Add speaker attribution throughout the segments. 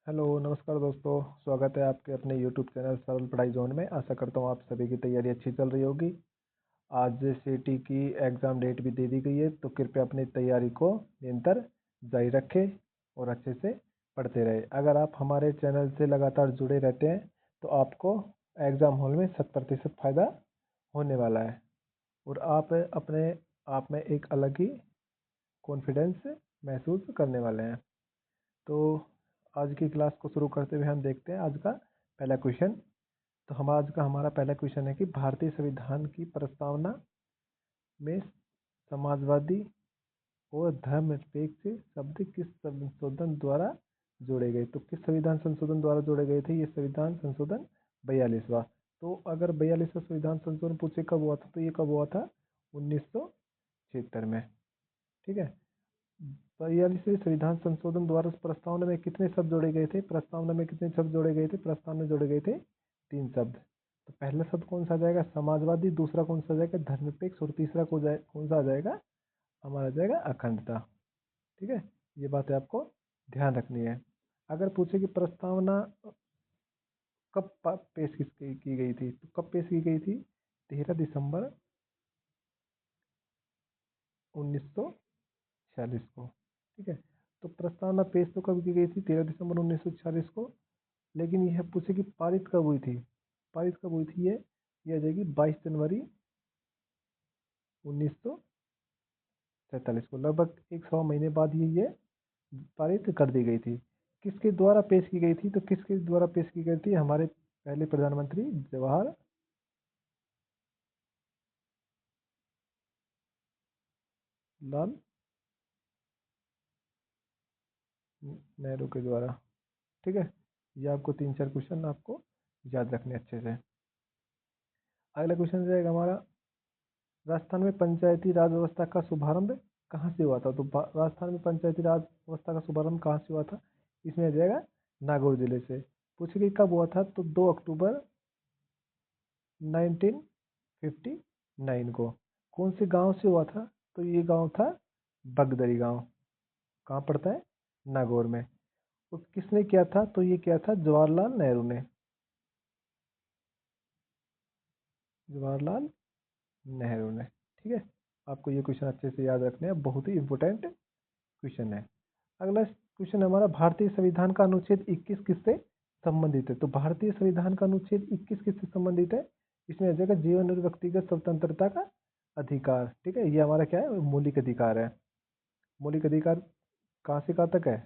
Speaker 1: Hello नमस्कार दोस्तों। स्वागत है आपके अपने यूट्यूब चैनल सरल पढ़ाई जोन में। आशा करता हूँ आप सभी की तैयारी अच्छी चल रही होगी। आज सीटी की एग्ज़ाम डेट भी दे दी गई है, तो कृपया अपनी तैयारी को निरंतर जारी रखें और अच्छे से पढ़ते रहे। अगर आप हमारे चैनल से लगातार जुड़े रहते हैं तो आपको एग्ज़ाम हॉल में 100% फ़ायदा होने वाला है और आप अपने आप में एक अलग ही कॉन्फिडेंस महसूस करने वाले हैं। तो आज की क्लास को शुरू करते हुए हम देखते हैं आज का पहला क्वेश्चन। तो हमारा पहला क्वेश्चन है कि भारतीय संविधान की प्रस्तावना में समाजवादी और धर्मनिरपेक्ष शब्द किस संशोधन द्वारा जोड़े गए? तो किस संविधान संशोधन द्वारा जोड़े गए थे? ये संविधान संशोधन 42वां। तो अगर 42वां संविधान संशोधन पूछे कब हुआ था, तो ये कब हुआ था? 1976 में। ठीक है। 42वें संविधान संशोधन द्वारा प्रस्तावना में कितने शब्द जोड़े गए थे? प्रस्तावना में कितने शब्द जोड़े गए थे? प्रस्तावना में जोड़े गए थे 3 शब्द। तो पहला शब्द कौन सा आ जाएगा? समाजवादी। दूसरा कौन सा आ जाएगा? धर्मनिरपेक्ष। और तीसरा कौन सा आ जाएगा? हमारा आ जाएगा अखंडता। ठीक है, ये बातें आपको ध्यान रखनी है। अगर पूछे कि प्रस्तावना कब पेश की गई थी, तो कब पेश की गई थी? 13 दिसंबर 1946 को। ठीक है, तो प्रस्तावना पेश तो कब की गई थी? 13 दिसंबर 1946 को। लेकिन यह पूछे कि पारित कब हुई थी? पारित कब हुई थी? ये आ जाएगी 22 जनवरी 1947 को। लगभग एक 100 महीने बाद ये पारित कर दी गई थी। किसके द्वारा पेश की गई थी? तो किसके द्वारा पेश की गई थी? हमारे पहले प्रधानमंत्री जवाहरलाल नेहरू के द्वारा। ठीक है, ये आपको 3-4 क्वेश्चन आपको याद रखने अच्छे से। अगला क्वेश्चन रहेगा हमारा, राजस्थान में पंचायती राज व्यवस्था का शुभारंभ कहाँ से हुआ था? तो राजस्थान में पंचायती राज व्यवस्था का शुभारंभ कहाँ से हुआ था? इसमें आ जाएगा नागौर जिले से। पूछे कि कब हुआ था? तो 2 अक्टूबर 1959 को। कौन से गांव से हुआ था? तो ये गांव था बगदरी गांव। कहाँ पड़ता है? नागौर में। तो किसने किया था? तो ये किया था जवाहरलाल नेहरू ने। जवाहरलाल नेहरू ने। ठीक है, आपको ये क्वेश्चन अच्छे से याद रखने हैं, बहुत ही इंपॉर्टेंट क्वेश्चन है। अगला क्वेश्चन हमारा, भारतीय संविधान का अनुच्छेद 21 किससे संबंधित है? तो भारतीय संविधान का अनुच्छेद 21 किससे संबंधित है? इसमें आ जाएगा जीवन और व्यक्तिगत स्वतंत्रता का अधिकार। ठीक है, ये हमारा क्या है? मौलिक अधिकार है। मौलिक अधिकार कहाँ से कहाँ तक है?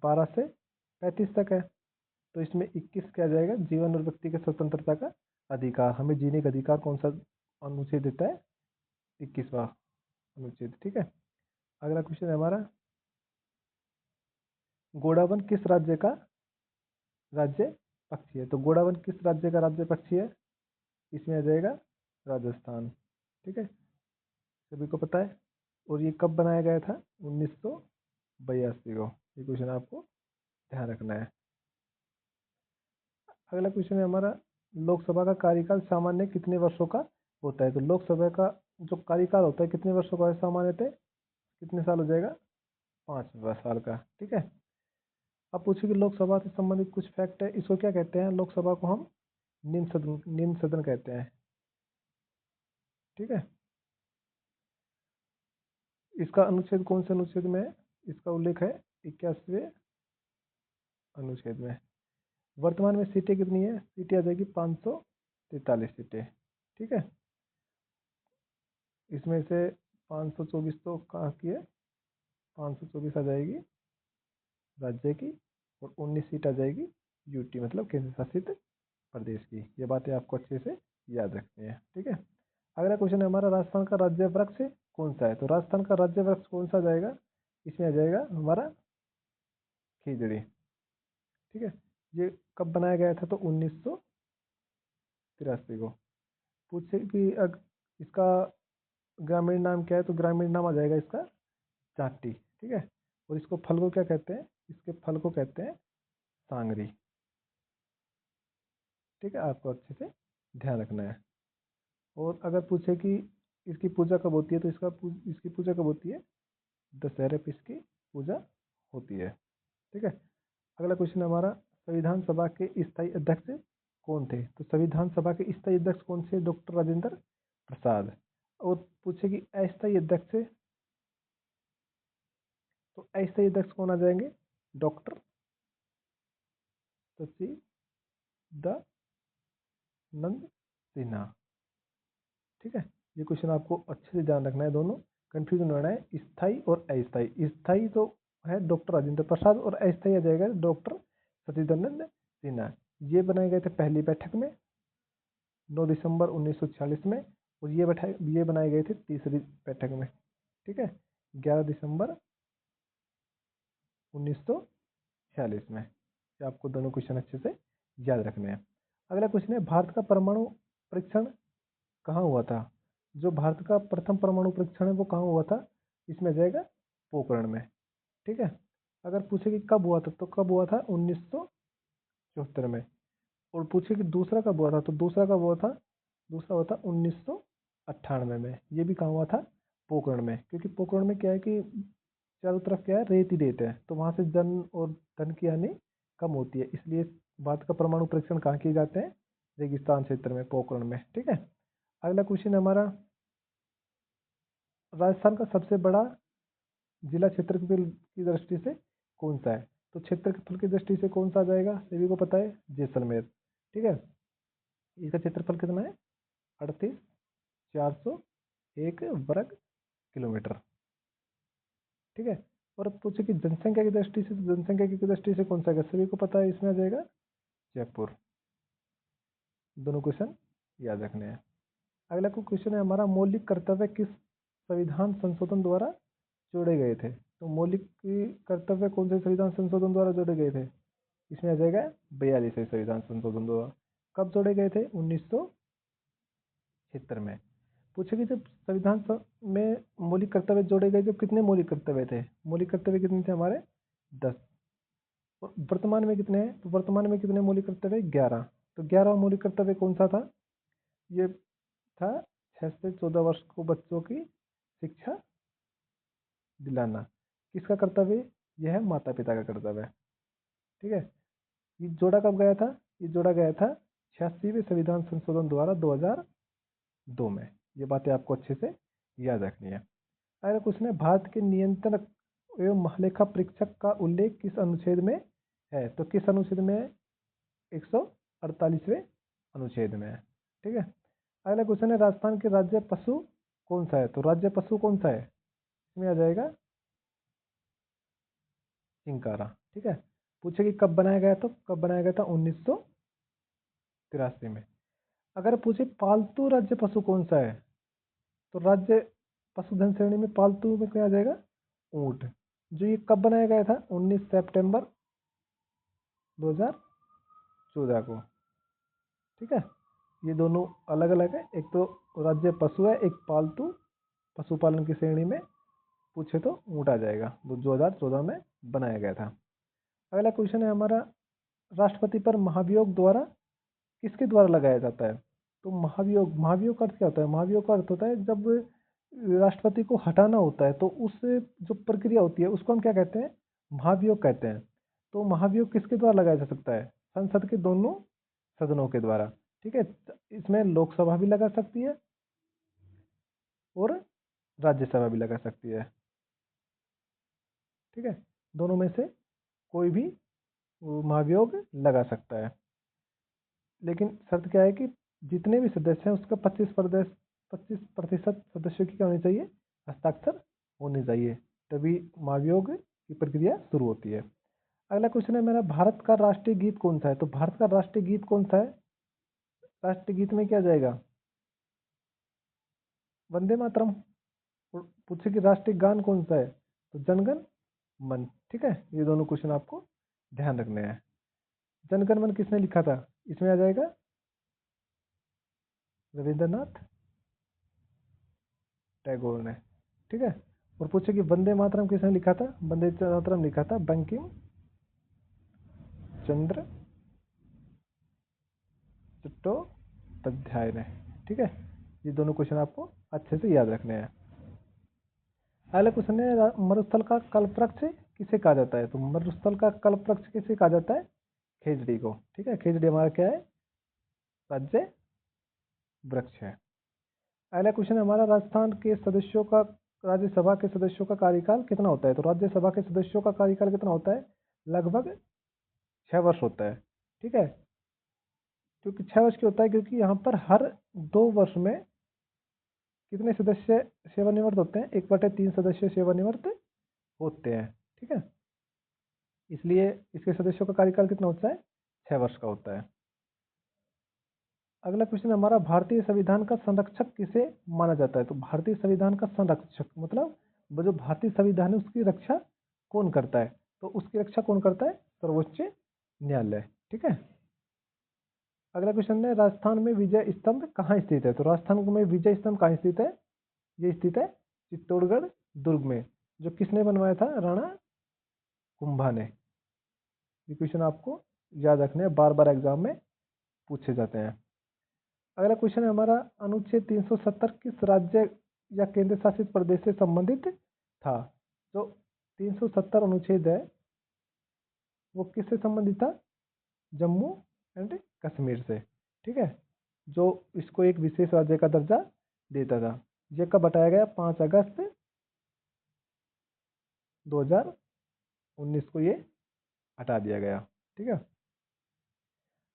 Speaker 1: 12 से 35 तक है। तो इसमें 21 क्या जाएगा? जीवन और व्यक्तिगत स्वतंत्रता का अधिकार। हमें जीने का अधिकार कौन सा अनुच्छेद देता है? 21वां अनुच्छेद। ठीक है, अगला क्वेश्चन है हमारा, गोडावन किस राज्य का राज्य पक्षी है? तो गोडावन किस राज्य का राज्य पक्षी है? इसमें आ जाएगा राजस्थान। ठीक है, सभी को पता है। और ये कब बनाया गया था? 1982 को। ये क्वेश्चन आपको ध्यान रखना है। अगला क्वेश्चन है हमारा, लोकसभा का कार्यकाल सामान्य कितने वर्षों का होता है? तो लोकसभा का जो कार्यकाल होता है कितने वर्षों का है सामान्यतः? कितने साल हो जाएगा? 5 साल का। ठीक है, अब पूछिए कि लोकसभा से संबंधित कुछ फैक्ट है, इसको क्या कहते हैं? लोकसभा को हम निम्न सदन कहते हैं। ठीक है, इसका अनुच्छेद कौन से अनुच्छेद में है? इसका उल्लेख है 81वें अनुच्छेद में। वर्तमान में सीटें कितनी है? सीटें आ जाएगी 543 सीटें। ठीक है, इसमें से 524 तो कहाँ की है? 524 आ जाएगी राज्य की, और 19 सीट आ जाएगी यूटी मतलब केंद्र शासित प्रदेश की। ये बातें आपको अच्छे से याद रखनी है। ठीक है, अगला क्वेश्चन है हमारा, राजस्थान का राज्य वृक्ष कौन सा है? तो राजस्थान का राज्य वृक्ष कौन सा जाएगा? इसमें आ जाएगा हमारा खीजड़ी। ठीक है, ये कब बनाया गया था? तो 1983 को। पूछे कि इसका ग्रामीण नाम क्या है? तो ग्रामीण नाम आ जाएगा इसका चाटी। ठीक है, और इसको फल को क्या कहते हैं? इसके फल को कहते हैं सांगरी। ठीक है, आपको अच्छे से ध्यान रखना है। और अगर पूछे कि इसकी पूजा कब होती है, तो इसकी पूजा कब होती है? दशहरे पे इसकी पूजा होती है। ठीक है, अगला क्वेश्चन है हमारा, संविधान सभा के स्थायी अध्यक्ष कौन थे? तो संविधान सभा के स्थायी अध्यक्ष कौन थे? डॉक्टर राजेंद्र प्रसाद। और पूछे कि अस्थायी अध्यक्ष, तो अस्थायी अध्यक्ष कौन आ जाएंगे? डॉक्टर सच्चिदानंद सिन्हा। ठीक है, ये क्वेश्चन आपको अच्छे से ध्यान रखना है, दोनों कंफ्यूजन होना है, स्थायी और अस्थायी। स्थायी तो है डॉक्टर राजेंद्र प्रसाद और अस्थायी आ जाएगा डॉक्टर सच्चिदानंद सिन्हा। ये बनाए गए थे पहली बैठक में 9 दिसंबर 1946 में, और ये बनाए गए थे तीसरी बैठक में, ठीक है, 11 दिसंबर 1946 में। ये आपको दोनों क्वेश्चन अच्छे से याद रखने हैं। अगला क्वेश्चन है, भारत का परमाणु परीक्षण कहाँ हुआ था? जो भारत का प्रथम परमाणु परीक्षण है वो कहाँ हुआ था? इसमें आ जाएगा पोखरण में। ठीक है, अगर पूछे कि कब हुआ था, तो कब हुआ था? 1974 में। और पूछे कि दूसरा कब हुआ था, तो दूसरा कब हुआ था? दूसरा हुआ था 1998 में। ये भी कहाँ हुआ था? पोखरण में। क्योंकि पोखरण में क्या है कि चारों तरफ क्या है, रेत ही रेत है, तो वहां से जन और धन की हानि कम होती है, इसलिए भारत का परमाणु परीक्षण कहाँ किए जाते हैं? रेगिस्तान क्षेत्र में, पोखरण में। ठीक है, अगला क्वेश्चन हमारा, राजस्थान का सबसे बड़ा जिला क्षेत्रफल की दृष्टि से कौन सा है? तो क्षेत्रफल की दृष्टि से कौन सा आ जाएगा? सभी को पता है, जैसलमेर। ठीक है, इसका क्षेत्रफल कितना है? 38,401 वर्ग किलोमीटर। ठीक है, और पूछे कि जनसंख्या की दृष्टि से, तो जनसंख्या की दृष्टि से कौन सा है? सभी को पता है, इसमें आ जाएगा जयपुर। दोनों क्वेश्चन याद रखने हैं। अगला क्वेश्चन है हमारा, मौलिक कर्तव्य किस संविधान संशोधन द्वारा जोड़े गए थे? तो मौलिक कर्तव्य कौन से संविधान संशोधन द्वारा जोड़े गए थे? इसमें आ जाएगा 42वें संविधान संशोधन द्वारा। कब जोड़े गए थे? 1976 में। पूछे कि जब में मौलिक कर्तव्य जोड़े गए, जब कितने मौलिक कर्तव्य थे? मौलिक कर्तव्य कितने थे हमारे? 10। और वर्तमान में कितने हैं? तो वर्तमान में कितने मौलिक कर्तव्य? 11। तो 11वां मौलिक कर्तव्य कौन सा था? ये था 6 से 14 वर्ष को बच्चों की शिक्षा दिलाना। किसका कर्तव्य? यह है माता पिता का कर्तव्य। ठीक है, ये जोड़ा कब गया था? ये जोड़ा गया था 86वें संविधान संशोधन द्वारा 2002 में। ये बातें आपको अच्छे से याद रखनी है। अगला क्वेश्चन है, भारत के नियंत्रक एवं महालेखा परीक्षक का उल्लेख किस अनुच्छेद में है? तो किस अनुच्छेद में? 148वें अनुच्छेद में है। ठीक है, अगला क्वेश्चन है, राजस्थान के राज्य पशु कौन सा है? तो राज्य पशु कौन सा है? इसमें आ जाएगा चिंकारा। ठीक है, पूछे कि कब बनाया गया? तो कब बनाया गया था? 1983 में। अगर पूछे पालतू राज्य पशु कौन सा है, तो राज्य पशुधन श्रेणी में पालतू में क्या आ जाएगा? ऊंट। जो ये कब बनाया गया था? 19 सितंबर 2014 को। ठीक है, ये दोनों अलग अलग है, एक तो राज्य पशु है, एक पालतू पशुपालन की श्रेणी में पूछे तो ऊंट आ जाएगा, जो 2014 में बनाया गया था। अगला क्वेश्चन है हमारा, राष्ट्रपति पर महाभियोग द्वारा किसके द्वारा लगाया जाता है? तो महाभियोग, महाभियोग का अर्थ क्या होता है? महाभियोग का अर्थ होता है जब राष्ट्रपति को हटाना होता है, तो उस जो प्रक्रिया होती है उसको हम क्या कहते हैं? महाभियोग कहते हैं। तो महाभियोग किसके द्वारा लगाया जा सकता है? संसद के दोनों सदनों के द्वारा। ठीक है, इसमें लोकसभा भी लगा सकती है और राज्यसभा भी लगा सकती है। ठीक है, दोनों में से कोई भी महाभियोग लगा सकता है, लेकिन शर्त क्या है कि जितने भी सदस्य हैं उसका 25% सदस्यों की क्या होनी चाहिए? हस्ताक्षर होने चाहिए, तभी महाभियोग की प्रक्रिया शुरू होती है। अगला क्वेश्चन है मेरा, भारत का राष्ट्रीय गीत कौन सा है? तो भारत का राष्ट्रीय गीत कौन सा है? राष्ट्रीय गीत में क्या जाएगा? वंदे मातरम। पूछे कि राष्ट्रीय गान कौन सा है? तो जनगण मन। ठीक है, ये दोनों क्वेश्चन आपको ध्यान रखने हैं। जनगण मन किसने लिखा था? इसमें आ जाएगा रविंद्रनाथ टैगोर ने। ठीक है, और पूछे कि वंदे मातरम किसने लिखा था? वंदे मातरम लिखा था बंकिम चंद्र चट्टोपाध्याय ने। ठीक है, ये दोनों क्वेश्चन आपको अच्छे से याद रखने हैं। अगला क्वेश्चन है, मरुस्थल का कल्पवृक्ष किसे कहा जाता है? तो मरुस्थल का कल्प वृक्ष किसे कहा जाता है? खेजड़ी को। ठीक है, खेजड़ी हमारा क्या है? राज्य वृक्ष है। अगला क्वेश्चन हमारा, राजस्थान के सदस्यों का, राज्यसभा के सदस्यों का कार्यकाल कितना होता है? तो राज्यसभा के सदस्यों का कार्यकाल कितना होता है? लगभग 6 वर्ष होता है। ठीक है, क्योंकि 6 वर्ष क्यों होता है? क्योंकि यहाँ पर हर 2 वर्ष में कितने सदस्य सेवानिवृत्त होते हैं? 1/3 सदस्य सेवानिवृत्त होते हैं। ठीक है, इसलिए इसके सदस्यों का कार्यकाल कितना होता है? 6 वर्ष का होता है। अगला क्वेश्चन हमारा, भारतीय संविधान का संरक्षक किसे माना जाता है? तो भारतीय संविधान का संरक्षक मतलब वो जो भारतीय संविधान है उसकी रक्षा कौन करता है? तो उसकी रक्षा कौन करता है? सर्वोच्च न्यायालय। ठीक है, अगला क्वेश्चन है, राजस्थान में विजय स्तंभ कहाँ स्थित है? तो राजस्थान में विजय स्तंभ कहाँ स्थित है? ये स्थित है चित्तौड़गढ़ दुर्ग में। जो किसने बनवाया था? राणा कुंभा ने। ये क्वेश्चन आपको याद रखने हैं, बार बार एग्जाम में पूछे जाते हैं। अगला क्वेश्चन है हमारा, अनुच्छेद 370 किस राज्य या केंद्र शासित प्रदेश से संबंधित था? जो 370 अनुच्छेद है वो किससे संबंधित था? जम्मू एंड कश्मीर से। ठीक है, जो इसको एक विशेष राज्य का दर्जा देता था। ये कब हटाया गया? 5 अगस्त 2019 को ये हटा दिया गया। ठीक है,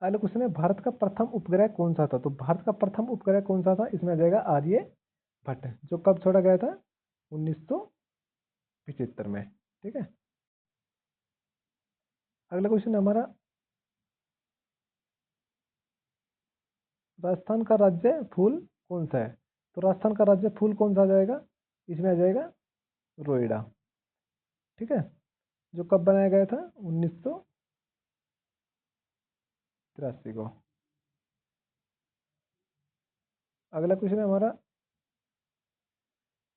Speaker 1: अगला क्वेश्चन है, भारत का प्रथम उपग्रह कौन सा था? तो भारत का प्रथम उपग्रह कौन सा था? इसमें आ जाएगा आर्यभट्ट, जो कब छोड़ा गया था? 1975 में। ठीक है, अगला क्वेश्चन हमारा, राजस्थान का राज्य फूल कौन सा है? तो राजस्थान का राज्य फूल कौन सा आ जाएगा? इसमें आ जाएगा रोइडा। ठीक है, जो कब बनाया गया था? 1983 को। अगला क्वेश्चन है हमारा,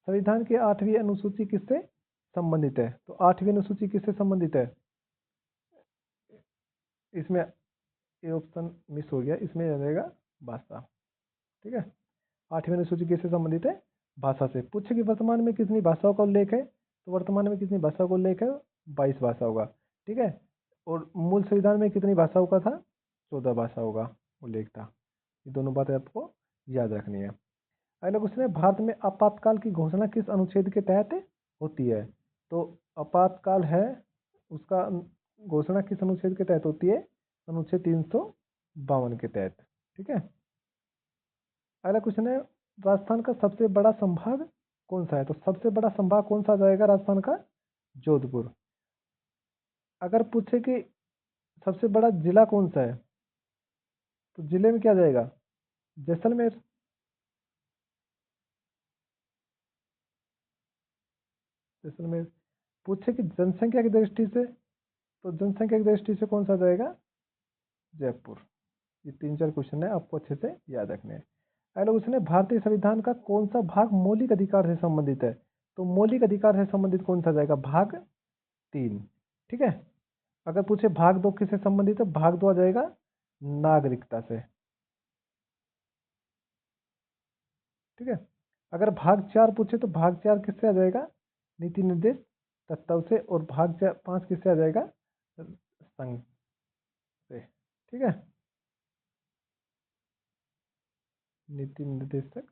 Speaker 1: संविधान की 8वीं अनुसूची किससे संबंधित है? तो 8वीं अनुसूची किससे संबंधित है? इसमें ये ऑप्शन मिस हो गया, इसमें आ जाएगा भाषा। ठीक है, 8वीं अनुसूची किससे संबंधित है? भाषा से। पूछे कि वर्तमान में कितनी भाषाओं का उल्लेख है? तो वर्तमान में कितनी भाषाओं का उल्लेख है? 22 भाषाओं का। ठीक है, और मूल संविधान में कितनी भाषाओं का था? 14 भाषाओं का उल्लेख था। ये दोनों बातें आपको याद रखनी है। अगला क्वेश्चन है, भारत में आपातकाल की घोषणा किस अनुच्छेद के तहत होती है? तो आपातकाल है उसका घोषणा किस अनुच्छेद के तहत होती है? अनुच्छेद 352 के तहत। ठीक है, अगला क्वेश्चन है, राजस्थान का सबसे बड़ा संभाग कौन सा है? तो सबसे बड़ा संभाग कौन सा जाएगा राजस्थान का? जोधपुर। अगर पूछे कि सबसे बड़ा जिला कौन सा है, तो जिले में क्या जाएगा? जैसलमेर। जैसलमेर। पूछे कि जनसंख्या की दृष्टि से, तो जनसंख्या की दृष्टि से कौन सा जाएगा? जयपुर। ये 3-4 क्वेश्चन है, आपको अच्छे से याद रखने हैं। अगला क्वेश्चन है, भारतीय संविधान का कौन सा भाग मौलिक अधिकार से संबंधित है? तो मौलिक अधिकार से संबंधित कौन सा जाएगा? भाग 3। ठीक है, अगर पूछे भाग 2 किससे संबंधित है? भाग 2 आ जाएगा नागरिकता से। ठीक है, अगर भाग 4 पूछे तो भाग 4 किससे आ जाएगा? नीति निर्देश तत्व से। और भाग 5 किससे आ जाएगा? संघ से। ठीक है, नीति निर्देशक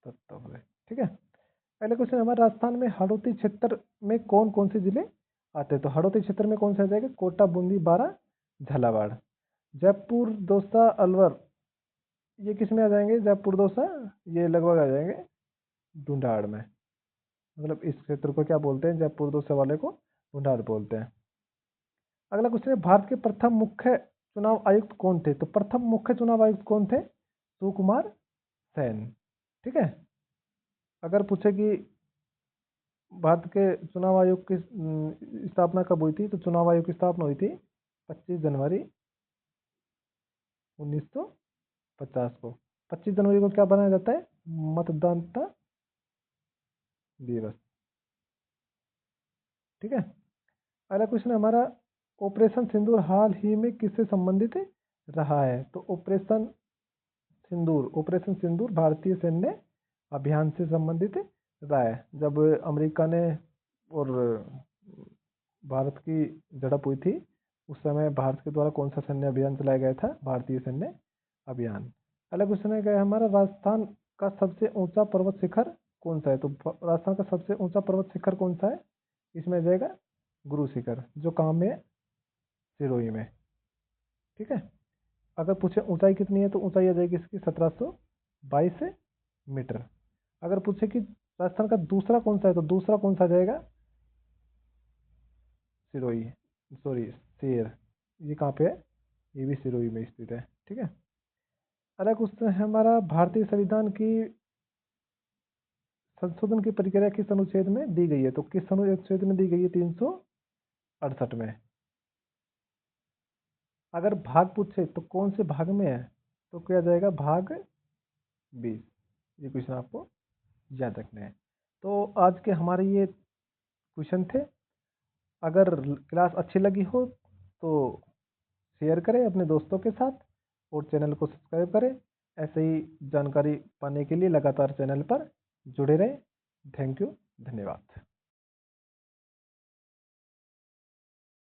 Speaker 1: तत्व से। ठीक है, पहले क्वेश्चन हमारे, राजस्थान में हाड़ौती क्षेत्र में कौन कौन से जिले आते हैं? तो हाड़ौती क्षेत्र में कौन से आ जाएगा? कोटा, बूंदी, बारां, झालावाड़। जयपुर, दौसा, अलवर, ये किस में आ जाएंगे? जयपुर, दौसा, ये लगभग आ जाएंगे ढूंढाड़ में। मतलब इस क्षेत्र को क्या बोलते हैं? जयपुर दौसा वाले को ढूंढाड़ बोलते हैं। अगला क्वेश्चन है, भारत के प्रथम मुख्य चुनाव आयुक्त कौन थे? तो प्रथम मुख्य चुनाव आयुक्त कौन थे? सुकुमार सेन। ठीक है, अगर पूछे कि भारत के चुनाव आयोग की स्थापना कब हुई थी? तो चुनाव आयोग की स्थापना हुई थी 25 जनवरी 1950 को। 25 जनवरी को क्या बनाया जाता है? मतदाता दिवस। ठीक है, अगला क्वेश्चन हमारा, ऑपरेशन सिंदूर हाल ही में किससे संबंधित रहा है? तो ऑपरेशन सिंदूर भारतीय सैन्य अभियान से संबंधित राय जब अमेरिका ने और भारत की झड़प हुई थी, उस समय भारत के द्वारा कौन सा सैन्य अभियान चलाया गया था? भारतीय सैन्य अभियान। अगला क्वेश्चन है क्या हमारा, राजस्थान का सबसे ऊंचा पर्वत शिखर कौन सा है? तो राजस्थान का सबसे ऊंचा पर्वत शिखर कौन सा है? इसमें आ जाएगा गुरु शिखर, जो कहाँ में है? सिरोही में। ठीक है। अगर पूछे ऊंचाई कितनी है, तो ऊंचाई आ जाएगी इसकी 1722 मीटर। अगर पूछे कि राजस्थान का दूसरा कौन सा है, तो दूसरा कौन सा आ जाएगा? सिरोही, सॉरी शेर। ये कहाँ पे है? ये भी सिरोही में स्थित है। ठीक है। अगला क्वेश्चन है हमारा, भारतीय संविधान की संशोधन की प्रक्रिया किस अनुच्छेद में दी गई है? तो किस अनुच्छेद में दी गई है? 368 में। अगर भाग पूछे तो कौन से भाग में है, तो क्या जाएगा? भाग 20। ये क्वेश्चन आपको याद रखना है। तो आज के हमारे ये क्वेश्चन थे। अगर क्लास अच्छी लगी हो तो शेयर करें अपने दोस्तों के साथ और चैनल को सब्सक्राइब करें। ऐसे ही जानकारी पाने के लिए लगातार चैनल पर जुड़े रहें। थैंक यू, धन्यवाद।